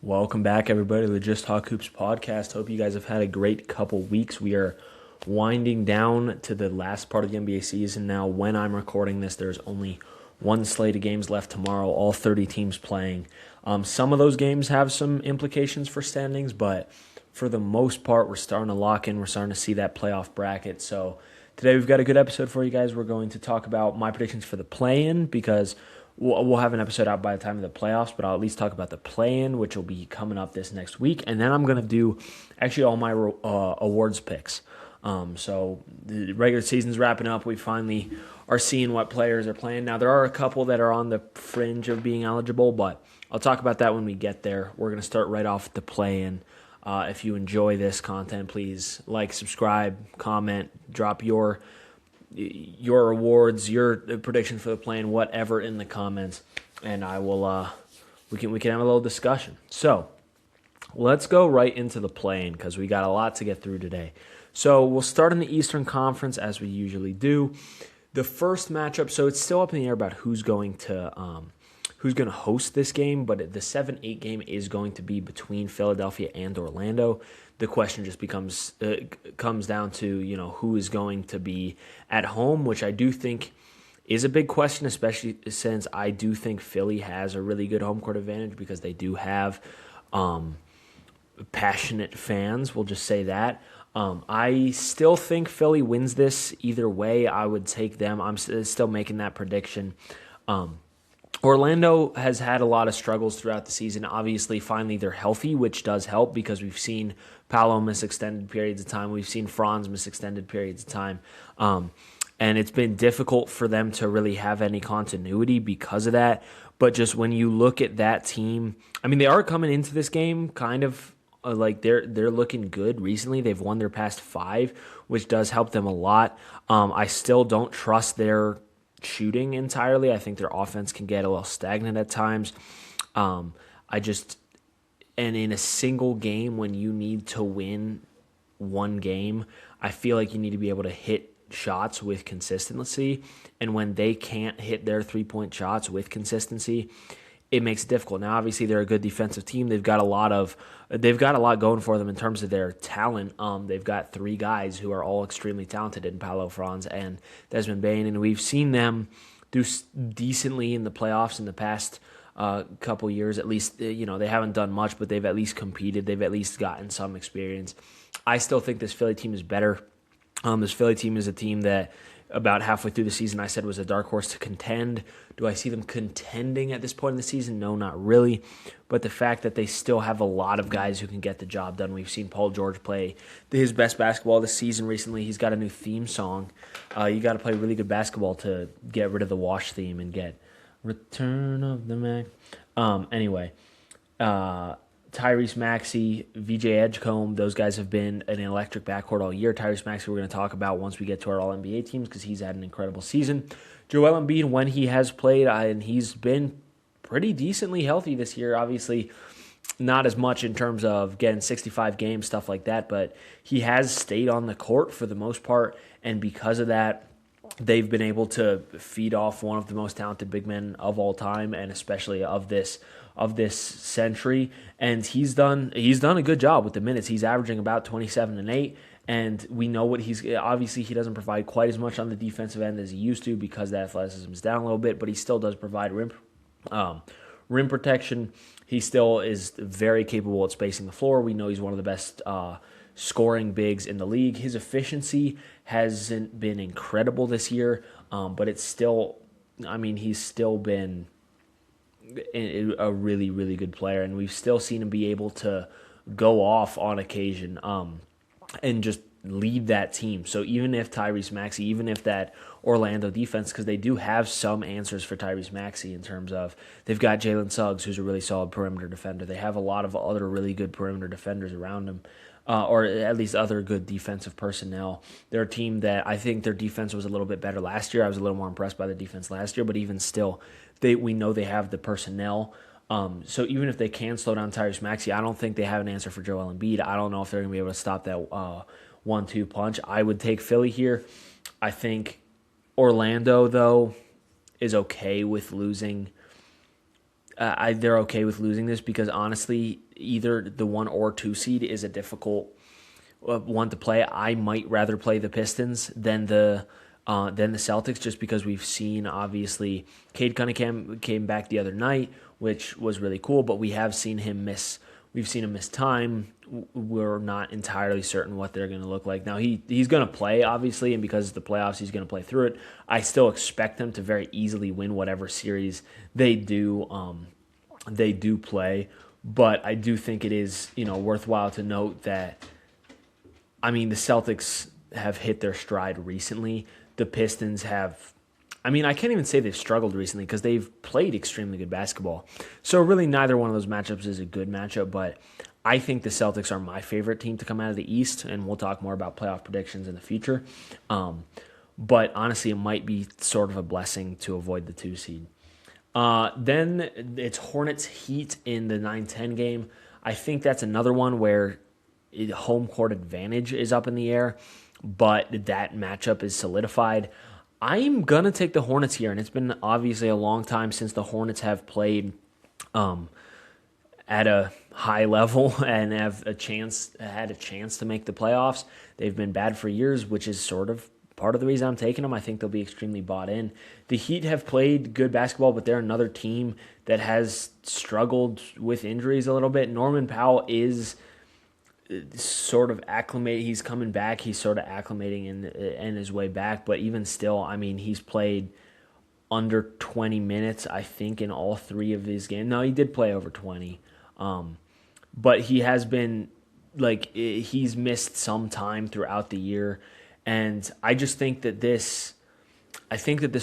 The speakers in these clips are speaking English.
Welcome back, everybody, to the Just Talk Hoops podcast. Hope you guys have had a great couple weeks. We are winding down to the last part of the NBA season now. When I'm recording this, there's only one slate of games left tomorrow, all 30 teams playing. Some of those games have some implications for standings, but for the most part, we're starting to lock in. We're starting to see that playoff bracket. So today we've got a good episode for you guys. We're going to talk about my predictions for the play-in because we'll have an episode out by the time of the playoffs, but I'll at least talk about the play-in, which will be coming up this next week. And then I'm going to do actually all my awards picks. So the regular season's wrapping up. We finally are seeing what players are playing. Now, there are a couple that are on the fringe of being eligible, but I'll talk about that when we get there. We're going to start right off with the play-in. If you enjoy this content, please like, subscribe, comment, drop your awards, your prediction for the play-in, whatever in the comments, and I will we can have a little discussion. So let's go right into the play-in because we got a lot to get through today. So we'll start in the Eastern Conference as we usually do. The first matchup, so it's still up in the air about who's going to host this game, but the 7-8 game is going to be between Philadelphia and Orlando. The question just comes down to, who is going to be at home, which I do think is a big question, especially since I do think Philly has a really good home court advantage because they do have passionate fans. We'll just say that. I still think Philly wins this either way. I would take them. I'm still making that prediction. Orlando has had a lot of struggles throughout the season. Obviously, finally, they're healthy, which does help because we've seen Paolo miss extended periods of time. We've seen Franz miss extended periods of time. And it's been difficult for them to really have any continuity because of that. But just when you look at that team, I mean, they are coming into this game kind of like they're looking good recently. They've won their past 5, which does help them a lot. I still don't trust their shooting entirely. I think their offense can get a little stagnant at times. And in a single game when you need to win one game, I feel like you need to be able to hit shots with consistency. And when they can't hit their 3-point shots with consistency, it makes it difficult. Now, obviously, they're a good defensive team. They've got a lot going for them in terms of their talent. They've got 3 guys who are all extremely talented in Paolo, Franz, and Desmond Bane, and we've seen them do decently in the playoffs in the past couple years. At least, they haven't done much, but they've at least competed. They've at least gotten some experience. I still think this Philly team is better. This Philly team is a team that about halfway through the season I said was a dark horse to contend. Do I see them contending at this point in the season? No, not really. But the fact that they still have a lot of guys who can get the job done. We've seen Paul George play his best basketball this season recently. He's got a new theme song. You got to play really good basketball to get rid of the wash theme and get Return of the Mac. Anyway, Tyrese Maxey, VJ Edgecombe, those guys have been an electric backcourt all year. Tyrese Maxey we're going to talk about once we get to our All-NBA teams because he's had an incredible season. Joel Embiid, when he has played, and he's been pretty decently healthy this year. Obviously, not as much in terms of getting 65 games, stuff like that, but he has stayed on the court for the most part, and because of that, they've been able to feed off one of the most talented big men of all time, and especially of this century. And he's done a good job with the minutes. He's averaging about 27 and 8. And we know what obviously he doesn't provide quite as much on the defensive end as he used to because the athleticism is down a little bit, but he still does provide rim protection. He still is very capable at spacing the floor. We know he's one of the best scoring bigs in the league. His efficiency hasn't been incredible this year, but it's still, he's still been a really, really good player, and we've still seen him be able to go off on occasion and just lead that team. So even if Tyrese Maxey, even if that Orlando defense, because they do have some answers for Tyrese Maxey in terms of they've got Jalen Suggs, who's a really solid perimeter defender. They have a lot of other really good perimeter defenders around him, or at least other good defensive personnel. They're a team that I think their defense was a little bit better last year. I was a little more impressed by the defense last year, but even still, we know they have the personnel. So even if they can slow down Tyrese Maxey, I don't think they have an answer for Joel Embiid. I don't know if they're going to be able to stop that 1-2 punch. I would take Philly here. I think Orlando, though, is okay with losing they're okay with losing this because honestly, either the 1 or 2 seed is a difficult one to play. I might rather play the Pistons than the Celtics, just because we've seen, obviously, Cade Cunningham came back the other night, which was really cool, but we have seen him miss. We've seen him miss time. We're not entirely certain what they're going to look like. Now, he's going to play, obviously, and because it's the playoffs, he's going to play through it. I still expect them to very easily win whatever series they do play, but I do think it is, worthwhile to note that, I mean, the Celtics have hit their stride recently. The Pistons have, I mean, I can't even say they've struggled recently because they've played extremely good basketball. So really neither one of those matchups is a good matchup, but I think the Celtics are my favorite team to come out of the East, and we'll talk more about playoff predictions in the future. But honestly, it might be sort of a blessing to avoid the 2 seed. Then it's Hornets Heat in the 9-10 game. I think that's another one where home court advantage is up in the air, but that matchup is solidified. I'm going to take the Hornets here, and it's been obviously a long time since the Hornets have played at a high level and have had a chance to make the playoffs. They've been bad for years, which is sort of part of the reason I'm taking them. I think they'll be extremely bought in. The Heat have played good basketball, but they're another team that has struggled with injuries a little bit. Norman Powell is sort of acclimating. He's coming back. He's sort of acclimating in his way back. But even still, I mean, he's played under 20 minutes, I think, in all 3 of his games. No, he did play over 20. But he has been, he's missed some time throughout the year. And I just think that this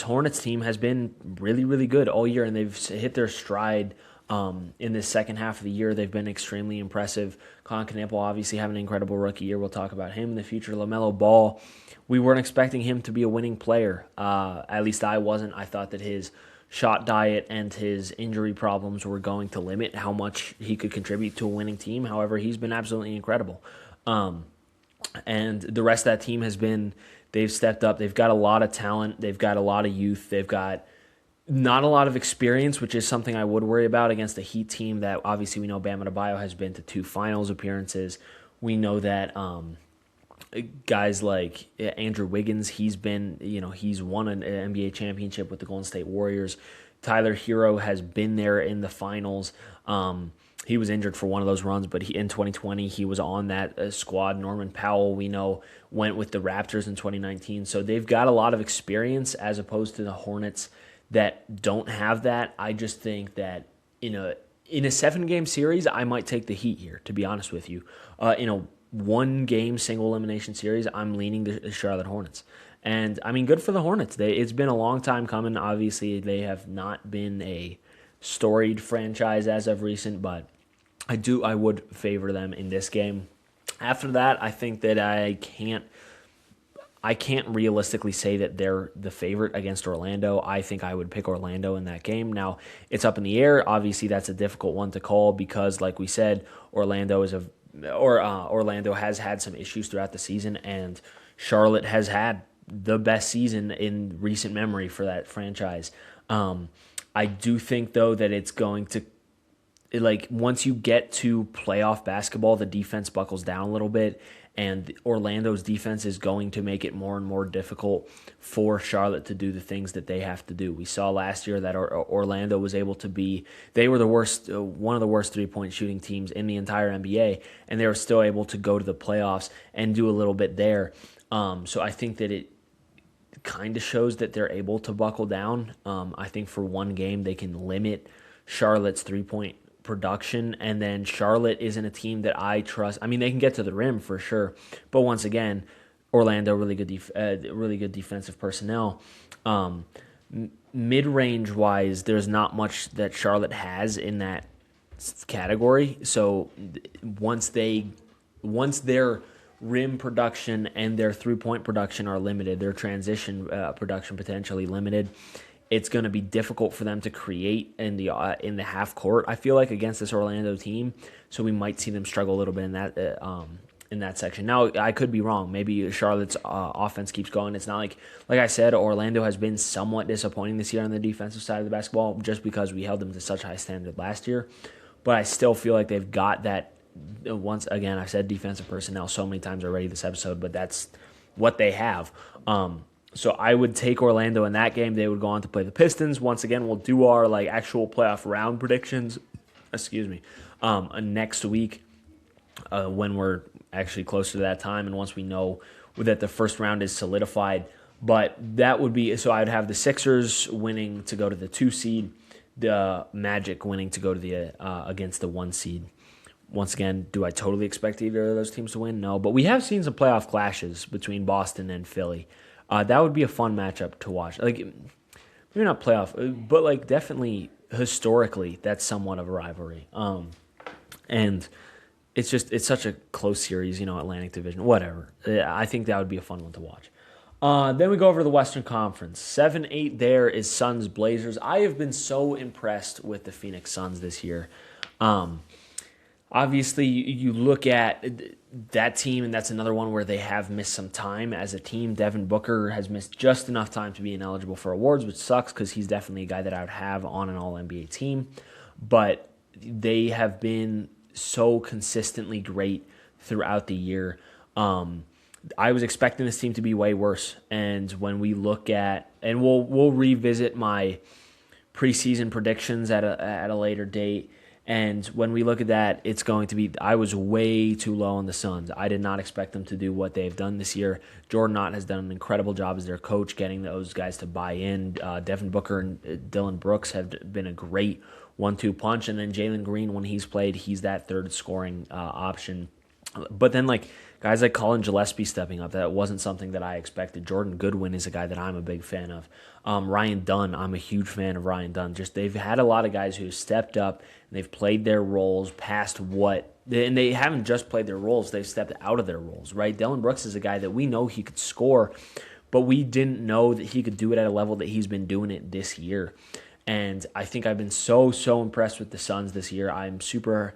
Hornets team has been really, really good all year, and they've hit their stride in the second half of the year. They've been extremely impressive. Colin Knapp will obviously have an incredible rookie year. We'll talk about him in the future. LaMelo Ball, we weren't expecting him to be a winning player. At least I wasn't. I thought that his shot diet and his injury problems were going to limit how much he could contribute to a winning team. However, he's been absolutely incredible. And the rest of that team they've stepped up. They've got a lot of talent. They've got a lot of youth. They've got not a lot of experience, which is something I would worry about against a Heat team that obviously we know Bam Adebayo has been to 2 finals appearances. We know that guys like Andrew Wiggins, he's won an NBA championship with the Golden State Warriors. Tyler Hero has been there in the finals. He was injured for one of those runs, but in 2020, he was on that squad. Norman Powell, we know, went with the Raptors in 2019. So they've got a lot of experience as opposed to the Hornets that don't have that. I just think that in a 7-game series, I might take the Heat here, to be honest with you. In a 1-game single elimination series, I'm leaning the Charlotte Hornets. And, I mean, good for the Hornets. It's been a long time coming. Obviously, they have not been a storied franchise as of recent, but I would favor them in this game. After that, I think that I can't realistically say that they're the favorite against Orlando. I think I would pick Orlando in that game. Now, it's up in the air. Obviously, that's a difficult one to call because, like we said, Orlando has had some issues throughout the season, and Charlotte has had the best season in recent memory for that franchise. I do think, though, that it's going to, once you get to playoff basketball, the defense buckles down a little bit, and Orlando's defense is going to make it more and more difficult for Charlotte to do the things that they have to do. We saw last year that Orlando was able to they were one of the worst 3-point shooting teams in the entire NBA, and they were still able to go to the playoffs and do a little bit there. So I think that it kind of shows that they're able to buckle down. I think for one game they can limit Charlotte's 3-point production, and then Charlotte isn't a team that I trust. I mean, they can get to the rim for sure, but once again, Orlando really good defensive personnel. Mid-range wise, there's not much that Charlotte has in that category. So once their rim production and their 3-point production are limited, their transition production potentially limited, it's going to be difficult for them to create in the half court, I feel like, against this Orlando team. So we might see them struggle a little bit in that section. Now, I could be wrong. Maybe Charlotte's offense keeps going. It's not like I said, Orlando has been somewhat disappointing this year on the defensive side of the basketball just because we held them to such high standard last year. But I still feel like they've got that. Once again, I've said defensive personnel so many times already this episode, but that's what they have. So I would take Orlando in that game. They would go on to play the Pistons. Once again, we'll do our actual playoff round predictions. Next week when we're actually closer to that time, and once we know that the first round is solidified. But that would be so. I'd have the Sixers winning to go to the 2 seed, the Magic winning to go to the against the 1 seed. Once again, do I totally expect either of those teams to win? No, but we have seen some playoff clashes between Boston and Philly. That would be a fun matchup to watch. Maybe not playoff, but definitely historically, that's somewhat of a rivalry. And it's such a close series, Atlantic Division, whatever. I think that would be a fun one to watch. Then we go over to the Western Conference. 7-8 there is Suns Blazers. I have been so impressed with the Phoenix Suns this year. Obviously, you look at that team, and that's another one where they have missed some time as a team. Devin Booker has missed just enough time to be ineligible for awards, which sucks because he's definitely a guy that I would have on an All-NBA team. But they have been so consistently great throughout the year. I was expecting this team to be way worse. And when we look at, and we'll revisit my preseason predictions at a later date. And when we look at that, it's going to be, I was way too low on the Suns. I did not expect them to do what they've done this year. Jordan Ott has done an incredible job as their coach, getting those guys to buy in. Devin Booker and Dillon Brooks have been a great 1-2 punch. And then Jalen Green, when he's played, he's that third scoring option. But then guys like Colin Gillespie stepping up, that wasn't something that I expected. Jordan Goodwin is a guy that I'm a big fan of. Ryan Dunn, I'm a huge fan of Ryan Dunn. Just they've had a lot of guys who stepped up and they've played their roles past and they haven't just played their roles, they've stepped out of their roles, right? Dillon Brooks is a guy that we know he could score, but we didn't know that he could do it at a level that he's been doing it this year. And I think I've been so impressed with the Suns this year. I'm super,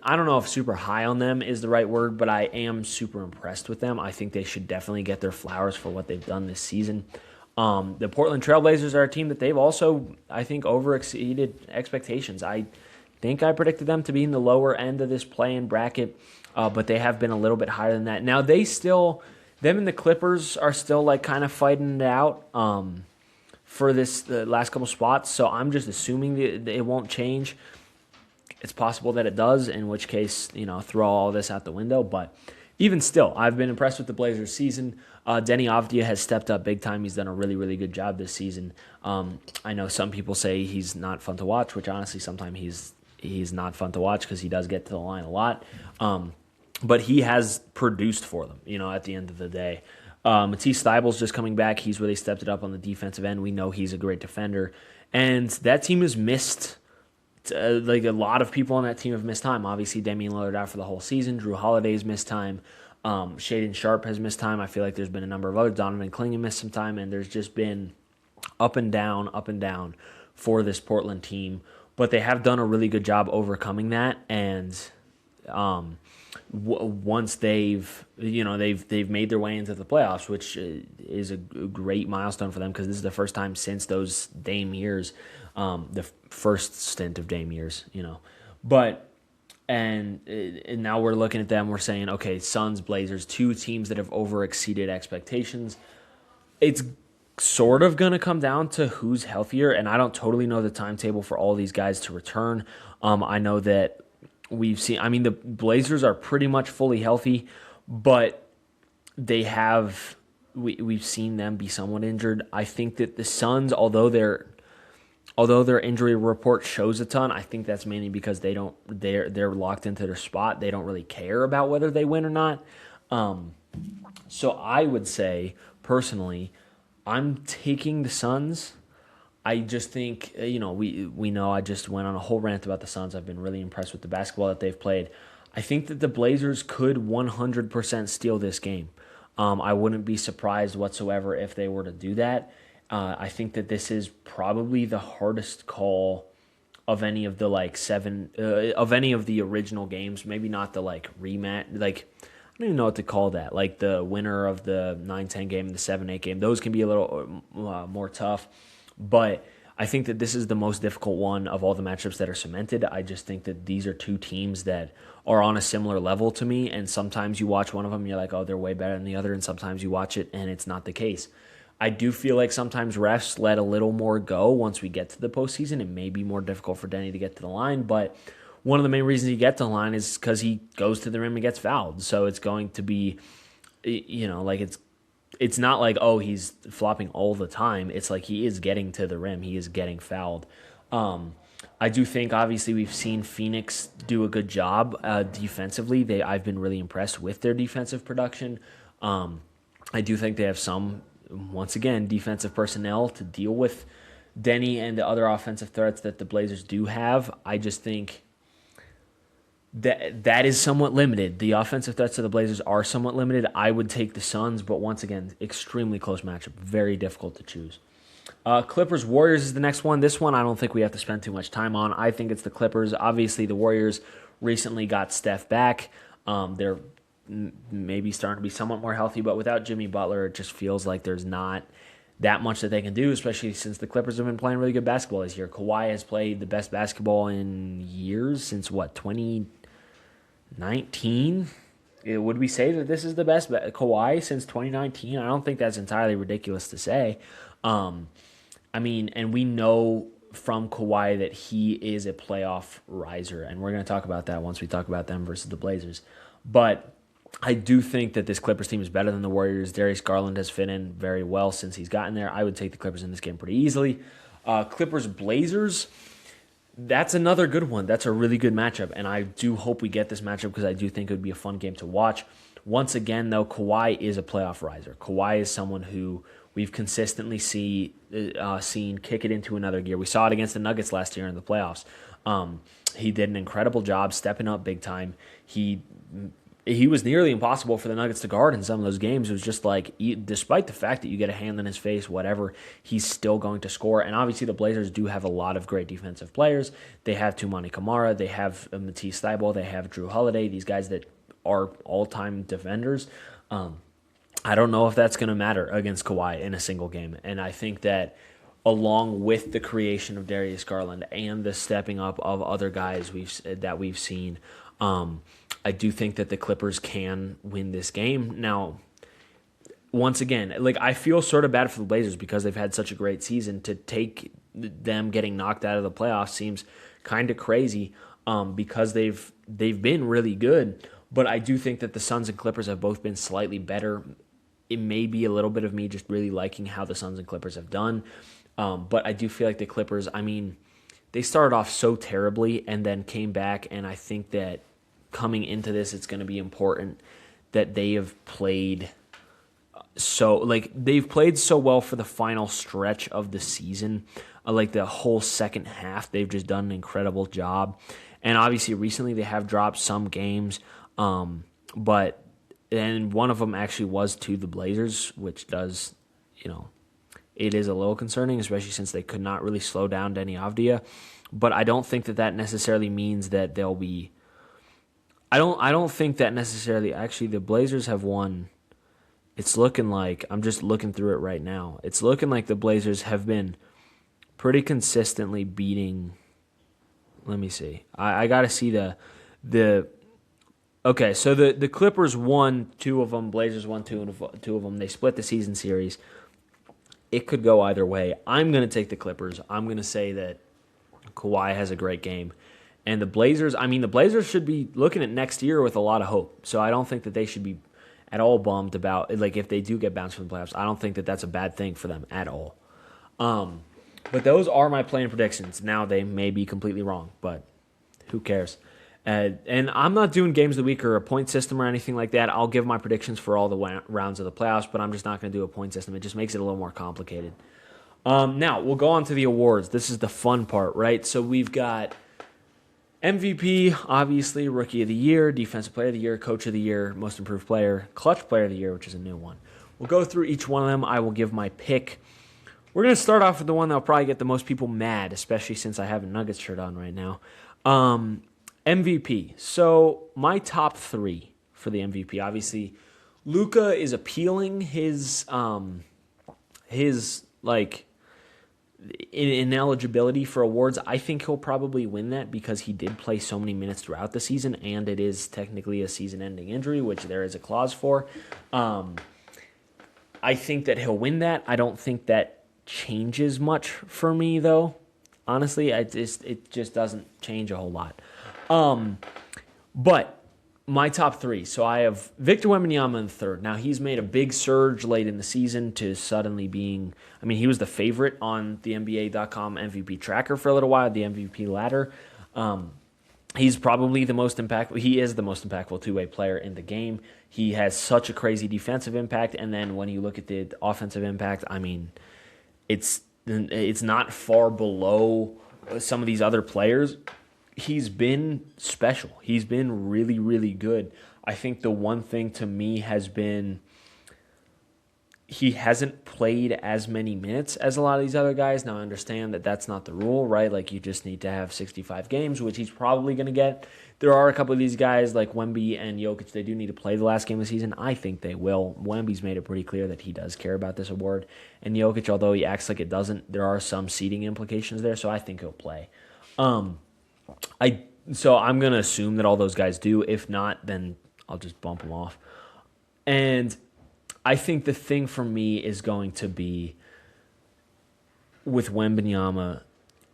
I don't know if super high on them is the right word, but I am super impressed with them. I think they should definitely get their flowers for what they've done this season. The Portland Trailblazers are a team that they've also, I think, overexceeded expectations. I think I predicted them to be in the lower end of this play-in bracket, but they have been a little bit higher than that. Now, them and the Clippers are still kind of fighting it out for the last couple spots, so I'm just assuming that it won't change. It's possible that it does, in which case, throw all this out the window. But even still, I've been impressed with the Blazers season. Denny Avdia has stepped up big time. He's done a really, really good job this season. I know some people say he's not fun to watch, which honestly sometimes he's not fun to watch because he does get to the line a lot. But he has produced for them, at the end of the day. Matisse Thybulle's just coming back. He's really stepped it up on the defensive end. We know he's a great defender. And that team has missed... a lot of people on that team have missed time. Obviously, Damian Lillard out for the whole season. Drew Holiday's missed time. Shaedon Sharpe has missed time. I feel like there's been a number of others. Donovan Clingan missed some time, and there's just been up and down for this Portland team. But they have done a really good job overcoming that, and once they've made their way into the playoffs, which is a great milestone for them because this is the first time since those Dame years, the first stint of Dame years, But and now we're looking at them. We're saying, okay, Suns, Blazers, two teams that have overexceeded expectations. It's sort of going to come down to who's healthier, and I don't totally know the timetable for all these guys to return. I know that we've seen, the Blazers are pretty much fully healthy, but we've seen them be somewhat injured. I think that the Suns, although their injury report shows a ton, I think that's mainly because they're locked into their spot. They don't really care about whether they win or not. So I would say, personally, I'm taking the Suns. I just think, we know I just went on a whole rant about the Suns. I've been really impressed with the basketball that they've played. I think that the Blazers could 100% steal this game. I wouldn't be surprised whatsoever if they were to do that. I think that this is probably the hardest call of any of the of any of the original games. Maybe not the rematch. I don't even know what to call that. Like the winner of the 9-10 game and the 7-8 game. Those can be a little more tough, but I think that this is the most difficult one of all the matchups that are cemented. I just think that these are two teams that are on a similar level to me, and sometimes you watch one of them and you're like, oh, they're way better than the other, and sometimes you watch it and it's not the case. I do feel like sometimes refs let a little more go once we get to the postseason. It may be more difficult for Denny to get to the line, but one of the main reasons he gets to the line is because he goes to the rim and gets fouled. So it's going to be, it's not like, oh, he's flopping all the time. It's like he is getting to the rim. He is getting fouled. I do think, obviously, we've seen Phoenix do a good job defensively. I've been really impressed with their defensive production. I do think they have some, once again, defensive personnel to deal with Denny and the other offensive threats that the Blazers do have. I just think that is somewhat limited. The offensive threats of the Blazers are somewhat limited. I would take the Suns, but once again, extremely close matchup. Very difficult to choose. Clippers-Warriors is the next one. This one I don't think we have to spend too much time on. I think it's the Clippers. Obviously, the Warriors recently got Steph back. They're maybe starting to be somewhat more healthy, but without Jimmy Butler, it just feels like there's not that much that they can do, especially since the Clippers have been playing really good basketball this year. Kawhi has played the best basketball in years since, 2019? Would we say that this is the best Kawhi since 2019? I don't think that's entirely ridiculous to say. And we know from Kawhi that he is a playoff riser, and we're going to talk about that once we talk about them versus the Blazers. But I do think that this Clippers team is better than the Warriors. Darius Garland has fit in very well since he's gotten there. I would take the Clippers in this game pretty easily. Clippers-Blazers, that's another good one. That's a really good matchup, and I do hope we get this matchup because I do think it would be a fun game to watch. Once again, though, Kawhi is a playoff riser. Kawhi is someone who we've consistently seen kick it into another gear. We saw it against the Nuggets last year in the playoffs. He did an incredible job stepping up big time. He was nearly impossible for the Nuggets to guard in some of those games. It was just like, despite the fact that you get a hand in his face, whatever, he's still going to score. And obviously the Blazers do have a lot of great defensive players. They have Toumani Camara. They have Matisse Thybulle. They have Drew Holiday, these guys that are all-time defenders. I don't know if that's going to matter against Kawhi in a single game. And I think that along with the creation of Darius Garland and the stepping up of other guys we've seen, I do think that the Clippers can win this game. Now, once again, I feel sort of bad for the Blazers because they've had such a great season. To take them getting knocked out of the playoffs seems kind of crazy because they've been really good. But I do think that the Suns and Clippers have both been slightly better. It may be a little bit of me just really liking how the Suns and Clippers have done. But I do feel like the Clippers, they started off so terribly and then came back, and I think that coming into this, it's going to be important that they have played they've played so well for the final stretch of the season. The whole second half, they've just done an incredible job. And obviously, recently they have dropped some games, and one of them actually was to the Blazers, which does, it is a little concerning, especially since they could not really slow down Denny Avdia. But I don't think that necessarily means that they'll be. I don't think that necessarily. Actually, the Blazers have won. It's looking like, I'm just looking through it right now. It's looking like the Blazers have been pretty consistently beating. Let me see. I got to see the. Okay, so the Clippers won 2 of them. Blazers won 2 of them. They split the season series. It could go either way. I'm going to take the Clippers. I'm going to say that Kawhi has a great game. And the Blazers, the Blazers should be looking at next year with a lot of hope. So I don't think that they should be at all bummed about, if they do get bounced from the playoffs. I don't think that that's a bad thing for them at all. But those are my play predictions. Now, they may be completely wrong, but who cares? And I'm not doing games of the week or a point system or anything like that. I'll give my predictions for all the rounds of the playoffs, but I'm just not going to do a point system. It just makes it a little more complicated. Now, we'll go on to the awards. This is the fun part, right? So we've got MVP, obviously, Rookie of the Year, Defensive Player of the Year, Coach of the Year, Most Improved Player, Clutch Player of the Year, which is a new one. We'll go through each one of them. I will give my pick We're going to start off with the one that'll probably get the most people mad, especially since I have a Nuggets shirt on right now. MVP. So my top three for the MVP. Obviously, Luka is appealing. His like ineligibility for awards. I think he'll probably win that because he did play so many minutes throughout the season, and it is technically a season-ending injury, which there is a clause for. I think that he'll win that. I don't think that changes much for me, though. Honestly, it just doesn't change a whole lot. But my top three. So I have Victor Wembanyama in third. Now, he's made a big surge late in the season to suddenly being, I mean, he was the favorite on the NBA.com MVP tracker for a little while, the MVP ladder. He's probably the most impactful. He is the most impactful two-way player in the game. He has such a crazy defensive impact. And then when you look at the offensive impact, I mean, it's not far below some of these other players. He's been special. He's been really, really good. I think the one thing to me has been he hasn't played as many minutes as a lot of these other guys. Now, I understand that that's not the rule, right? Like, you just need to have 65 games, which he's probably going to get. There are a couple of these guys like Wemby and Jokic. They do need to play the last game of the season. I think they will. Wemby's made it pretty clear that he does care about this award. And Jokic, although he acts like it doesn't, there are some seeding implications there, so I think he'll play. So I'm going to assume that all those guys do. If not, then I'll just bump them off. And I think the thing for me is going to be with Wembanyama,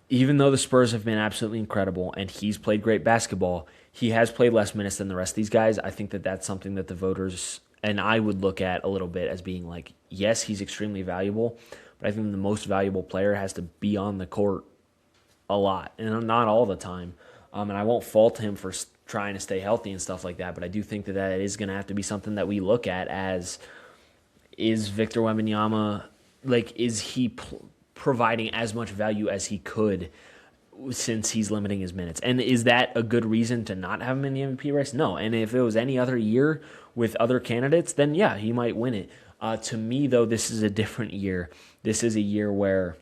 even though the Spurs have been absolutely incredible and he's played great basketball, he has played less minutes than the rest of these guys. I think that that's something that the voters and I would look at a little bit as being like, yes, he's extremely valuable, but I think the most valuable player has to be on the court a lot, and not all the time. And I won't fault him for trying to stay healthy and stuff like that, but I do think that that is going to have to be something that we look at as, is Victor Wembanyama, like, is he providing as much value as he could since he's limiting his minutes? And is that a good reason to not have him in the MVP race? No. And if it was any other year with other candidates, then yeah, he might win it. To me, though, this is a different year. This is a year where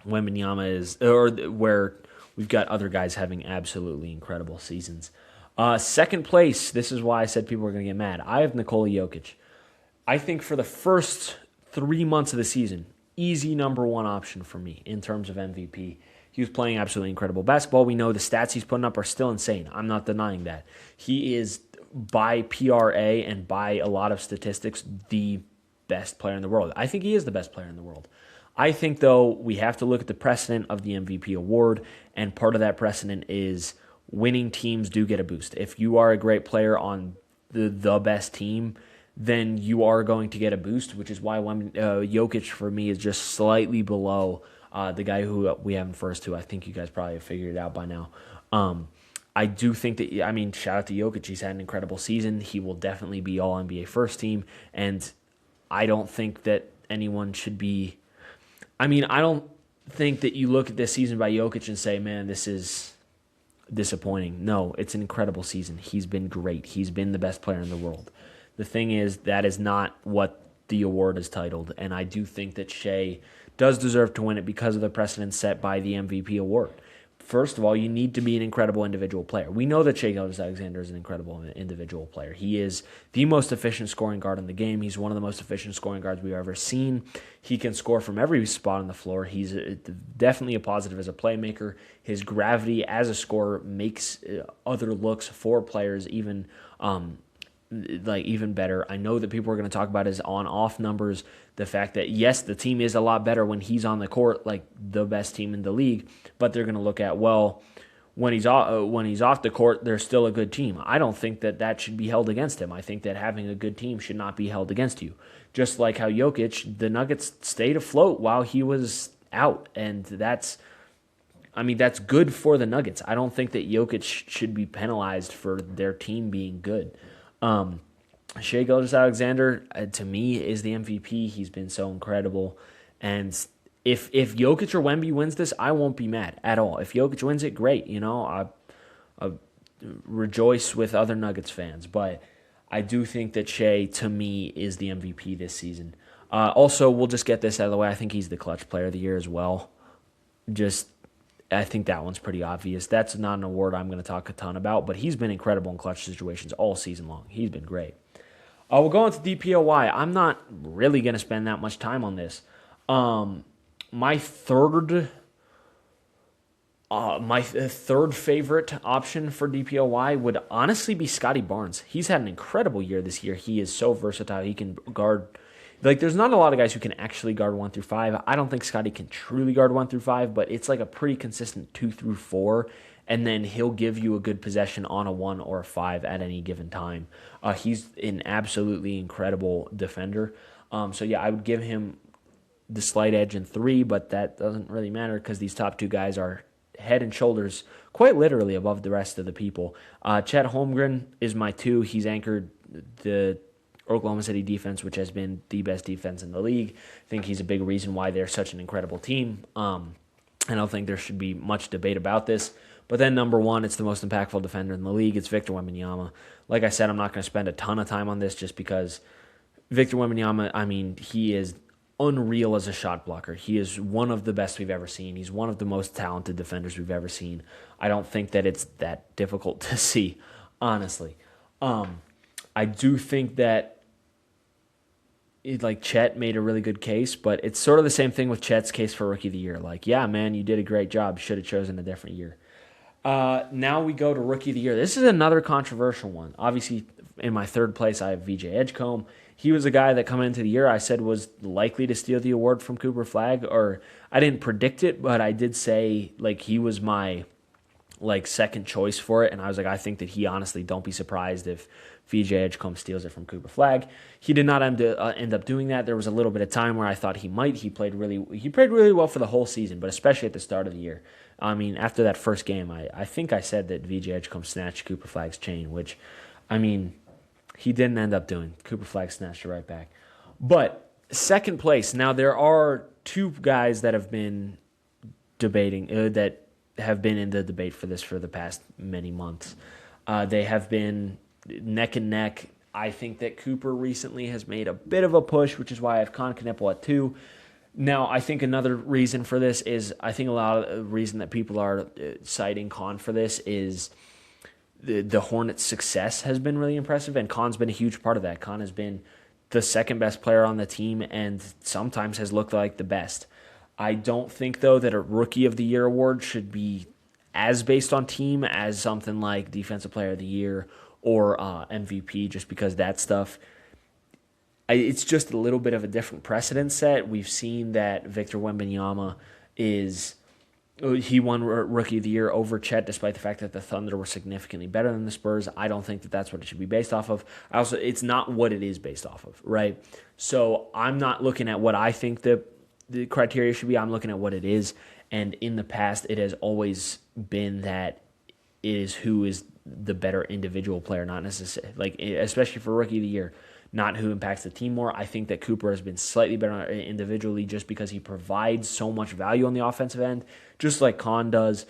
Wembanyama is, or where we've got other guys having absolutely incredible seasons. Second place, this is why I said people are going to get mad. I have Nikola Jokic. I think for the first 3 months of the season, easy number one option for me in terms of MVP. He was playing absolutely incredible basketball. We know the stats he's putting up are still insane. I'm not denying that. He is, by PRA and by a lot of statistics, the best player in the world. I think he is the best player in the world. I think, though, we have to look at the precedent of the MVP award, and part of that precedent is winning teams do get a boost. If you are a great player on the best team, then you are going to get a boost, which is why Jokic, for me, is just slightly below the guy who we have in first, who I think you guys probably have figured it out by now. I do think that, I mean, shout out to Jokic. He's had an incredible season. He will definitely be All-NBA first team, and I don't think that anyone should be... I mean, I don't think that you look at this season by Jokic and say, man, this is disappointing. No, it's an incredible season. He's been great. He's been the best player in the world. The thing is, that is not what the award is titled, and I do think that Shai does deserve to win it because of the precedent set by the MVP award. First of all, you need to be an incredible individual player. We know that Shai Gilgeous-Alexander is an incredible individual player. He is the most efficient scoring guard in the game. He's one of the most efficient scoring guards we've ever seen. He can score from every spot on the floor. He's definitely a positive as a playmaker. His gravity as a scorer makes other looks for players even better. I know that people are going to talk about his on-off numbers, the fact that, yes, the team is a lot better when he's on the court, like the best team in the league, but they're going to look at, well, when he's off the court, they're still a good team. I don't think that that should be held against him. I think that having a good team should not be held against you. Just like how Jokic, the Nuggets stayed afloat while he was out, and that's good for the Nuggets. I don't think that Jokic should be penalized for their team being good. Shai Gilgeous-Alexander, to me, is the MVP. He's been so incredible. And if Jokic or Wemby wins this, I won't be mad at all. If Jokic wins it, great. You know, I rejoice with other Nuggets fans. But I do think that Shai, to me, is the MVP this season. Also, we'll just get this out of the way. I think he's the clutch player of the year as well. Just, I think that one's pretty obvious. That's not an award I'm going to talk a ton about, but he's been incredible in clutch situations all season long. He's been great. We'll go into DPOY. I'm not really going to spend that much time on this. My third favorite option for DPOY would honestly be Scotty Barnes. He's had an incredible year this year. He is so versatile. He can guard. Like, there's not a lot of guys who can actually guard 1 through 5. I don't think Scotty can truly guard 1 through 5, but it's like a pretty consistent 2 through 4, and then he'll give you a good possession on a 1 or a 5 at any given time. He's an absolutely incredible defender. So, yeah, I would give him the slight edge in 3, but that doesn't really matter because these top 2 guys are head and shoulders, quite literally, above the rest of the people. Chet Holmgren is my 2. He's anchored the Oklahoma City defense, which has been the best defense in the league. I think he's a big reason why they're such an incredible team. I don't think there should be much debate about this. But then number 1, it's the most impactful defender in the league. It's Victor Wembanyama. Like I said, I'm not going to spend a ton of time on this just because Victor Wembanyama, I mean, he is unreal as a shot blocker. He is one of the best we've ever seen. He's one of the most talented defenders we've ever seen. I don't think that it's that difficult to see, honestly. I do think that Chet made a really good case, but it's sort of the same thing with Chet's case for Rookie of the Year. Like, yeah, man, you did a great job. Should have chosen a different year. Now we go to Rookie of the Year. This is another controversial one. Obviously, in my third place, I have VJ Edgecombe. He was a guy that coming into the year I said was likely to steal the award from Cooper Flagg, or I didn't predict it, but I did say he was my second choice for it, and I was like, I think that he honestly, don't be surprised if VJ Edgecombe steals it from Cooper Flagg. He did not end up doing that. There was a little bit of time where I thought he might. He played really well for the whole season, but especially at the start of the year. I mean, after that first game, I think I said that VJ Edgecombe snatched Cooper Flagg's chain, which, I mean, he didn't end up doing. Cooper Flagg snatched it right back. But second place. Now, there are 2 guys that have been debating, that have been in the debate for this for the past many months. They have been neck and neck. I think that Cooper recently has made a bit of a push, which is why I have Kon Kneppel at 2. Now, I think another reason for this is, I think a lot of the reason that people are citing Kon for this is the Hornets' success has been really impressive, and Kon's been a huge part of that. Kon has been the second best player on the team and sometimes has looked like the best. I don't think, though, that a Rookie of the Year award should be as based on team as something like Defensive Player of the Year or MVP, just because that stuff, it's just a little bit of a different precedent set. We've seen that Victor Wembanyama he won Rookie of the Year over Chet, despite the fact that the Thunder were significantly better than the Spurs. I don't think that that's what it should be based off of. It's not what it is based off of, right? So I'm not looking at what I think the criteria should be. I'm looking at what it is. And in the past, it has always been that it is who is the better individual player, not necessarily, especially for Rookie of the Year, not who impacts the team more. I think that Cooper has been slightly better individually just because he provides so much value on the offensive end, just like Kon does.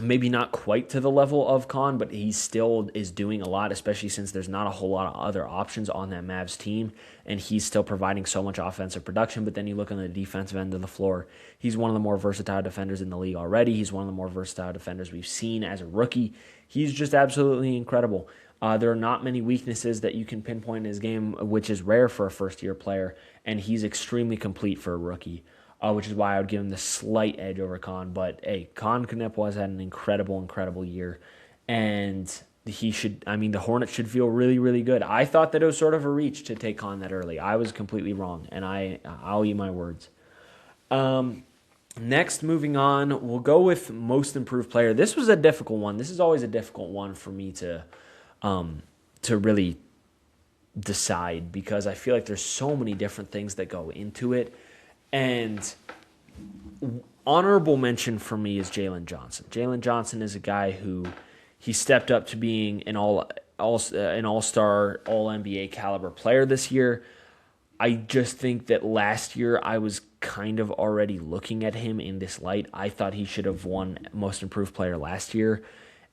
Maybe not quite to the level of Kon, but he still is doing a lot, especially since there's not a whole lot of other options on that Mavs team, and he's still providing so much offensive production. But then you look on the defensive end of the floor, he's one of the more versatile defenders in the league already. He's one of the more versatile defenders we've seen as a rookie. He's just absolutely incredible. There are not many weaknesses that you can pinpoint in his game, which is rare for a first-year player, and he's extremely complete for a rookie. Which is why I would give him the slight edge over Kon. But, hey, Kon Kneppel has had an incredible year. And the Hornets should feel really, really good. I thought that it was sort of a reach to take Kon that early. I was completely wrong, and I'll eat my words. Next, moving on, we'll go with most improved player. This was a difficult one. This is always a difficult one for me to really decide because I feel like there's so many different things that go into it. And honorable mention for me is Jalen Johnson. Jalen Johnson is a guy who he stepped up to being an all-star, all-NBA caliber player this year. I just think that last year I was kind of already looking at him in this light. I thought he should have won Most Improved Player last year.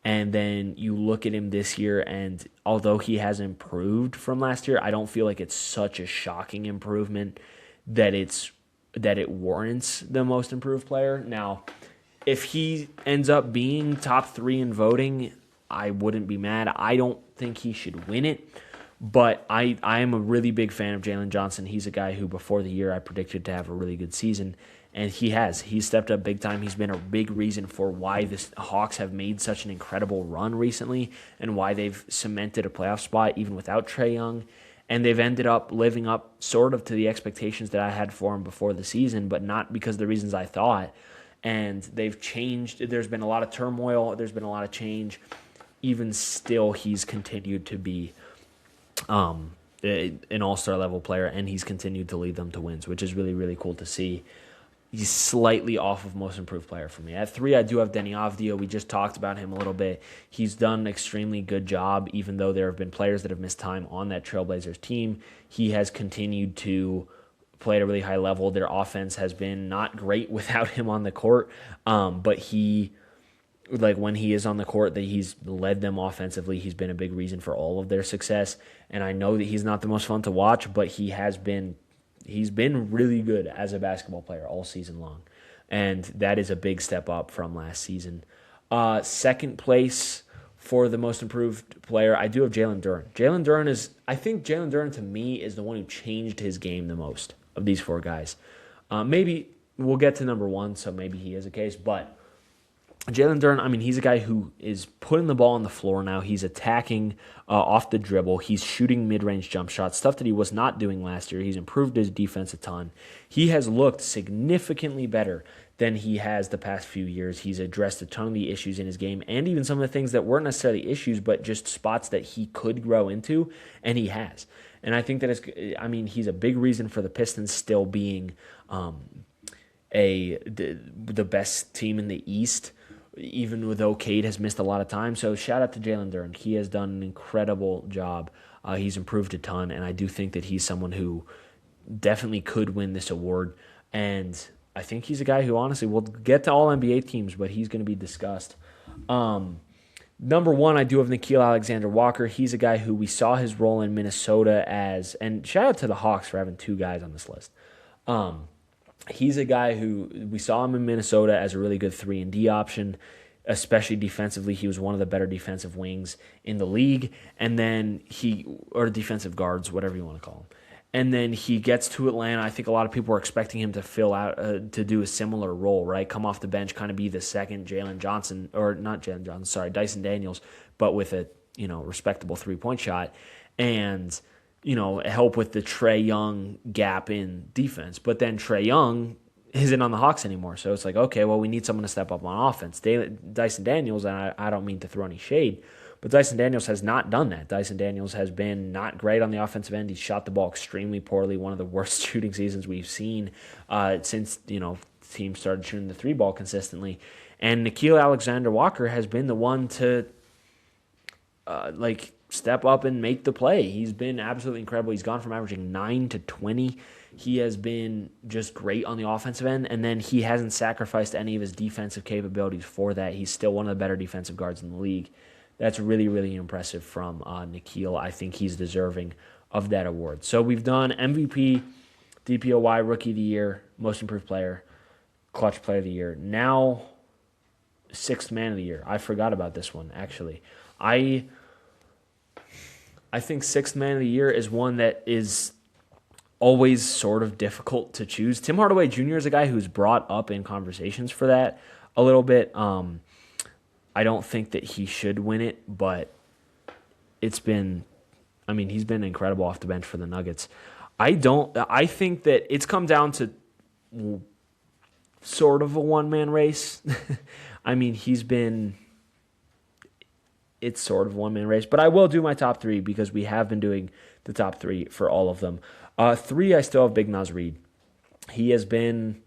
And then you look at him this year, and although he has improved from last year, I don't feel like it's such a shocking improvement that it warrants the most improved player. Now, if he ends up being top 3 in voting, I wouldn't be mad. I don't think he should win it, but I am a really big fan of Jalen Johnson. He's a guy who before the year I predicted to have a really good season, and he has. He's stepped up big time. He's been a big reason for why the Hawks have made such an incredible run recently and why they've cemented a playoff spot even without Trae Young. And they've ended up living up sort of to the expectations that I had for him before the season, but not because of the reasons I thought. And they've changed. There's been a lot of turmoil. There's been a lot of change. Even still, he's continued to be an all-star level player, and he's continued to lead them to wins, which is really, really cool to see. He's slightly off of most improved player for me. At 3, I do have Deni Avdija. We just talked about him a little bit. He's done an extremely good job, even though there have been players that have missed time on that Trailblazers team. He has continued to play at a really high level. Their offense has been not great without him on the court, but when he is on the court, that he's led them offensively. He's been a big reason for all of their success. And I know that he's not the most fun to watch, but he's been really good as a basketball player all season long. And that is a big step up from last season. Second place for the most improved player, I do have Jalen Duren. I think Jalen Duren to me is the one who changed his game the most of these 4 guys. Maybe we'll get to number 1, so maybe he is a case, but Jalen Duren, he's a guy who is putting the ball on the floor now. He's attacking off the dribble. He's shooting mid-range jump shots, stuff that he was not doing last year. He's improved his defense a ton. He has looked significantly better than he has the past few years. He's addressed a ton of the issues in his game and even some of the things that weren't necessarily issues, but just spots that he could grow into, and he has. And I think that he's a big reason for the Pistons still being the best team in the East, even though Cade has missed a lot of time. So shout out to Jalen Duren. He has done an incredible job. He's improved a ton, and I do think that he's someone who definitely could win this award. And I think he's a guy who, honestly, will get to all NBA teams, but he's going to be discussed. Number 1, I do have Nickeil Alexander-Walker. He's a guy who we saw his role in Minnesota as, and shout out to the Hawks for having 2 guys on this list. He's a guy who we saw him in Minnesota as a really good 3-and-D option, especially defensively. He was one of the better defensive wings in the league, and then or defensive guards, whatever you want to call him. And then he gets to Atlanta. I think a lot of people were expecting him to fill out, to do a similar role, right? Come off the bench, kind of be the second Dyson Daniels, but with a respectable 3-point shot, and help with the Trae Young gap in defense. But then Trae Young isn't on the Hawks anymore. So it's like, okay, well, we need someone to step up on offense. Dyson Daniels, and I don't mean to throw any shade, but Dyson Daniels has not done that. Dyson Daniels has been not great on the offensive end. He's shot the ball extremely poorly, one of the worst shooting seasons we've seen since, teams started shooting the 3-ball consistently. And Nickeil Alexander-Walker has been the one to, step up and make the play. He's been absolutely incredible. He's gone from averaging 9 to 20. He has been just great on the offensive end, and then he hasn't sacrificed any of his defensive capabilities for that. He's still one of the better defensive guards in the league. That's really, really impressive from Nickeil. I think he's deserving of that award. So we've done MVP, DPOY, Rookie of the Year, Most Improved Player, Clutch Player of the Year. Now, Sixth Man of the Year. I forgot about this one, actually. I think Sixth Man of the Year is one that is always sort of difficult to choose. Tim Hardaway Jr. is a guy who's brought up in conversations for that a little bit. I don't think that he should win it, but he's been incredible off the bench for the Nuggets. I think that it's come down to sort of a one-man race. It's sort of a one-man race, but I will do my top 3 because we have been doing the top 3 for all of them. 3, I still have Big Naz Reid. He's been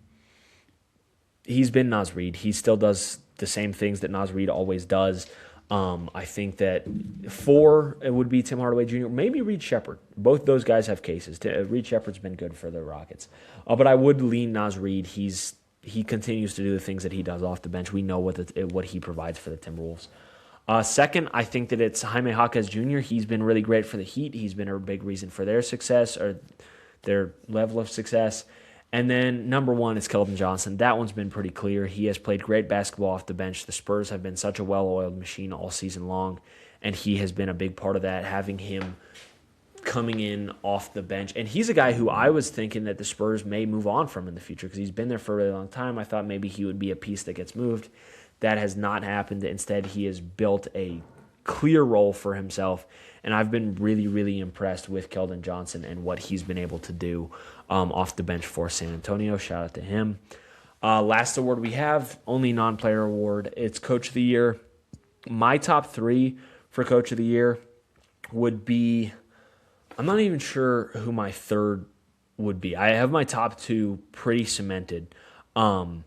Naz Reid. He still does the same things that Naz Reid always does. I think that 4, it would be Tim Hardaway Jr., maybe Reed Sheppard. Both those guys have cases. Reed Sheppard's been good for the Rockets. But I would lean Naz Reid. He continues to do the things that he does off the bench. We know what he provides for the Timberwolves. Second, I think that it's Jaime Jaquez Jr. He's been really great for the Heat. He's been a big reason for their success or their level of success. And then number one is Keldon Johnson. That one's been pretty clear. He has played great basketball off the bench. The Spurs have been such a well-oiled machine all season long, and he has been a big part of that, having him coming in off the bench. And he's a guy who I was thinking that the Spurs may move on from in the future because he's been there for a really long time. I thought maybe he would be a piece that gets moved. That has not happened. Instead, he has built a clear role for himself, and I've been really, really impressed with Keldon Johnson and what he's been able to do off the bench for San Antonio. Shout out to him. Last award we have, only non-player award. It's Coach of the Year. My top three for Coach of the Year would be, I'm not even sure who my third would be. I have my top two pretty cemented. I